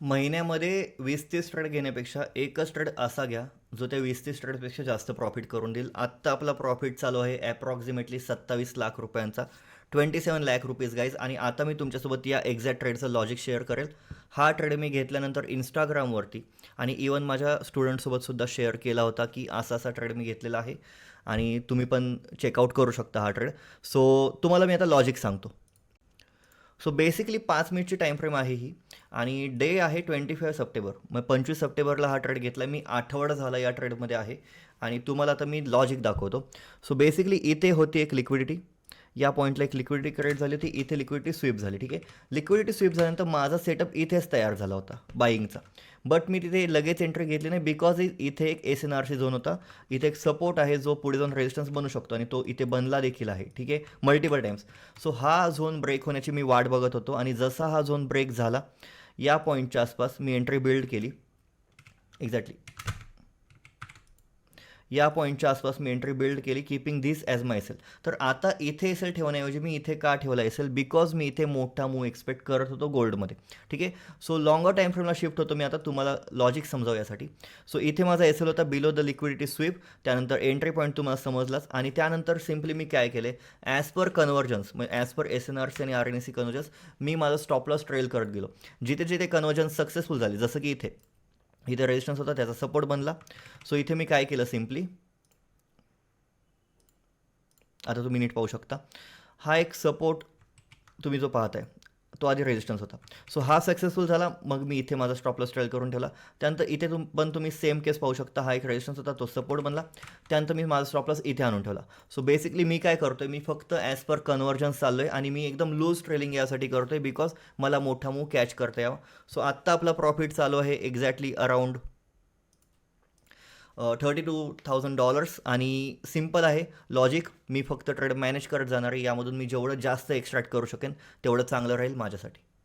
महिन्यामध्ये 20-30 ट्रेड घेण्यापेक्षा एकच ट्रेड असा घ्या जो त्या 20-30 ट्रेडपेक्षा जास्त प्रॉफिट करून देईल. आत्ता आपला प्रॉफिट चालू आहे ॲप्रॉक्सिमेटली 27 लाख रुपयांचा, 27 लाख रुपीज गाईज. आणि आता मी तुमच्यासोबत या एक्झॅक्ट ट्रेडचं लॉजिक शेअर करेल. हा ट्रेड मी घेतल्यानंतर इंस्टाग्रामवरती आणि इवन माझ्या स्टुडंटसोबतसुद्धा शेअर केला होता की असा असा ट्रेड मी घेतलेला आहे आणि तुम्ही पण चेकआउट करू शकता हा ट्रेड. सो तुम्हाला मी आता लॉजिक सांगतो. सो बेसिकली 5 मिनिटची टाईम फ्रेम आहे ही आणि डे आहे 25 सप्टेंबर. मग 25 सप्टेंबरला हा ट्रेड घेतला मी, आठवडा झाला या ट्रेडमध्ये आहे आणि तुम्हाला आता मी लॉजिक दाखवतो. सो बेसिकली इथे होती एक लिक्विडिटी, या पॉईंटला एक लिक्विडिटी क्रिएट झाली होती, इथे लिक्विडिटी स्वीप झाली. ठीक आहे, लिक्विडिटी स्वीप झाल्यानंतर माझा सेटअप इथेच तयार झाला होता बाईंगचा. बट मी तिथे लगेच एंट्री घेतली नाही बिकॉज इथे एक SNRC झोन होता, इथे एक सपोर्ट आहे जो पुढे जाऊन रेजिस्टन्स बनू शकतो आणि तो इथे बनला देखील आहे. ठीक आहे, मल्टिपल टाइम्स. सो हा झोन ब्रेक होण्याची मी वाट बघत होतो आणि जसा हा झोन ब्रेक झाला या पॉईंटच्या आसपास मी एंट्री बिल्ड केली. एक्झॅक्टली या पॉईंटच्या आसपास मी एंट्री बिल्ड केली, कीपिंग दिस ॲज माय सेल. तर आता इथे एस एल ठेवण्याऐवजी मी इथे का ठेवला एस एल? बिकॉज मी इथे मोठा मूव एक्सपेक्ट करत होतो गोल्डमध्ये. ठीक आहे, सो लॉंगर टाईम फ्रेमला शिफ्ट होतो मी आता, तुम्हाला लॉजिक समजावं यासाठी. सो इथे माझा एस एल होता बिलो द लिक्विडिटी स्वीप, त्यानंतर एंट्री पॉईंट तुम्हाला समजलाच आणि त्यानंतर सिम्पली मी काय केले, ॲज पर कन्व्हर्जन्स म्हणजे ॲज पर SNRC आणि RNC कन्व्हर्जन्स मी माझा स्टॉप लॉस ट्रेल करत गेलो. जिथे जिथे कन्व्हर्जन्स सक्सेसफुल झाले, जसं की इथे रेजिस्टन्स होता त्याचा सपोर्ट बनला. सो इथे मी काय केलं, सिम्पली आता तुम्ही नीट पाहू शकता, हा एक सपोर्ट तुम्ही जो पाहताय तो आधी रेजिस्टन्स होता. सो हा सक्सेसफुल झाला, मग मी इथे माझा स्टॉप लॉस ट्रेल करून ठेवला. त्यानंतर इथे पण तुम्ही सेम केस पाहू शकता, हा एक रेजिस्टन्स होता, तो सपोर्ट बनला. त्यानंतर मी माझा स्टॉप लॉस इथे आणून ठेवला. सो बेसिकली मी काय करतोय, मी फक्त ॲज पर कन्व्हर्जन्स चाललो आहे आणि मी एकदम लूज ट्रेलिंग यासाठी करतोय बिकॉज मला मोठा मूव कॅच करता यावा. सो आत्ता आपला प्रॉफिट चालू आहे एक्झॅक्टली अराउंड $32,000 आणि सिम्पल आहे लॉजिक. मी फक्त ट्रेड मॅनेज करत जाणार आहे, यामधून मी जेवढं जास्त एक्स्ट्रॅक्ट करू शकेन तेवढं चांगलं राहील माझ्यासाठी.